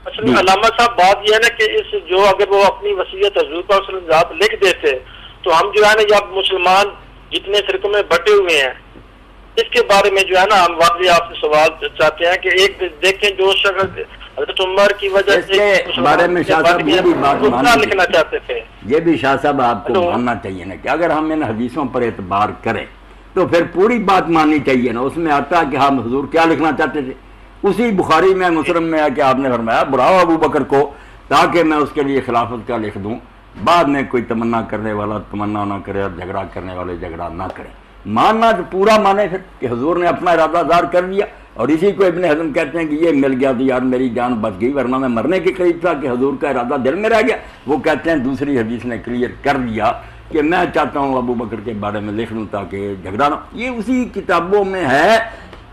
اصل میں علامہ صاحب بات یہ ہے نا کہ اس جو اگر وہ اپنی وصیت حضور پاک صلی اللہ علیہ وسلم لکھ دیتے تو ہم جو ہے نا جب مسلمان جتنے فرقوں میں بٹے ہوئے ہیں اس کے بارے میں جو ہے نا ہم واضح آپ سے سوال چاہتے ہیں کہ ایک دیکھیں جو شخص حضرت عمر کی وجہ سے بارے میں شاہ صاحب یہ بھی بات لکھنا چاہتے تھے، یہ بھی شاہ صاحب آپ کو ماننا چاہیے نا کہ اگر ہم ان حدیثوں پر اعتبار کریں تو پھر پوری بات ماننی چاہیے نا. اس میں آتا ہے کہ ہم حضور کیا لکھنا چاہتے تھے. اسی بخاری میں مسلم میں کہ آپ نے فرمایا بلاؤ ابو بکر کو تاکہ میں اس کے لیے خلافت کا لکھ دوں، بعد میں کوئی تمنا کرنے والا تمنا نہ کرے اور جھگڑا کرنے والے جھگڑا نہ کرے. ماننا تو پورا مانے پھر کہ حضور نے اپنا ارادہ ظاہر کر دیا. اور اسی کو ابن حزم کہتے ہیں کہ یہ مل گیا تو یار میری جان بچ گئی، ورنہ میں مرنے کے قریب تھا کہ حضور کا ارادہ دل میں رہ گیا. وہ کہتے ہیں دوسری حدیث نے کلیئر کر دیا کہ میں چاہتا ہوں ابو بکر کے بارے میں لکھ لوں تاکہ جھگڑا نہ. یہ اسی کتابوں میں ہے.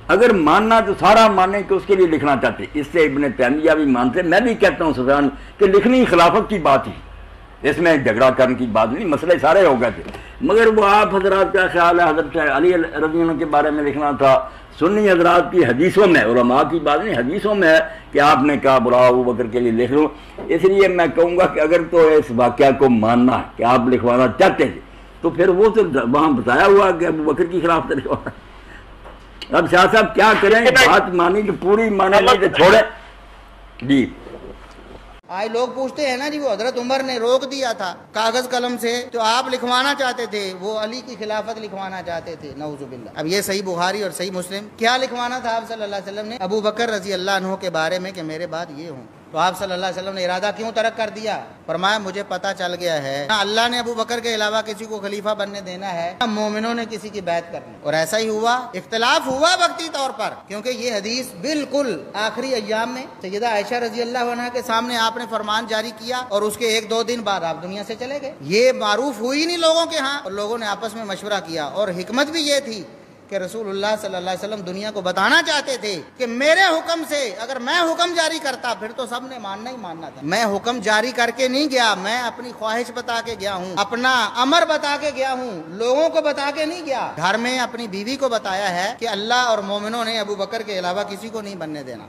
اگر ماننا تو سارا مانے کہ اس کے لیے لکھنا چاہتے. اس سے ابن تیمیہ بھی مانتے. میں بھی کہتا ہوں سفیان کہ لکھنی خلافت کی بات ہی، اس میں جھگڑا کرنے کی بات نہیں، مسئلے سارے ہو گئے تھے. مگر وہ آپ حضرات کا خیال ہے حضرت علی رضی اللہ کے بارے میں لکھنا تھا. سنی حضرات کی حدیثوں میں، علماء کی بات نہیں، حدیثوں میں ہے کہ آپ نے کہا بلاؤ ابو بکر کے لیے لکھ لوں. اس لیے میں کہوں گا کہ اگر تو اس واقعہ کو ماننا ہے کہ آپ لکھوانا چاہتے تھے تو پھر وہ تو وہاں بتایا ہوا کہ ابو بکر کی خلافت لکھوانا. اب شاہ صاحب کیا کریں، بات مانی تو پوری مانے نہیں تو چھوڑے. جی آج لوگ پوچھتے ہیں نا جی وہ حضرت عمر نے روک دیا تھا کاغذ قلم سے تو آپ لکھوانا چاہتے تھے، وہ علی کی خلافت لکھوانا چاہتے تھے، نعوذ باللہ. اب یہ صحیح بخاری اور صحیح مسلم کیا لکھوانا تھا آپ صلی اللہ علیہ وسلم نے ابو بکر رضی اللہ عنہ کے بارے میں کہ میرے بعد یہ ہوں. تو آپ صلی اللہ علیہ وسلم نے ارادہ کیوں ترک کر دیا؟ فرمایا مجھے پتہ چل گیا ہے نہ اللہ نے ابو بکر کے علاوہ کسی کو خلیفہ بننے دینا ہے، نہ مومنوں نے کسی کی بیعت کرنی. اور ایسا ہی ہوا. اختلاف ہوا وقتی طور پر کیونکہ یہ حدیث بالکل آخری ایام میں سیدہ عائشہ رضی اللہ عنہ کے سامنے آپ نے فرمان جاری کیا اور اس کے 1-2 دن بعد آپ دنیا سے چلے گئے. یہ معروف ہوئی نہیں لوگوں کے ہاں، اور لوگوں نے آپس میں مشورہ کیا. اور حکمت بھی یہ تھی کہ رسول اللہ صلی اللہ علیہ وسلم دنیا کو بتانا چاہتے تھے کہ میرے حکم سے اگر میں حکم جاری کرتا پھر تو سب نے ماننا ہی ماننا تھا. میں حکم جاری کر کے نہیں گیا، میں اپنی خواہش بتا کے گیا ہوں، اپنا امر بتا کے گیا ہوں، لوگوں کو بتا کے نہیں گیا. گھر میں اپنی بیوی کو بتایا ہے کہ اللہ اور مومنوں نے ابو بکر کے علاوہ کسی کو نہیں بننے دینا.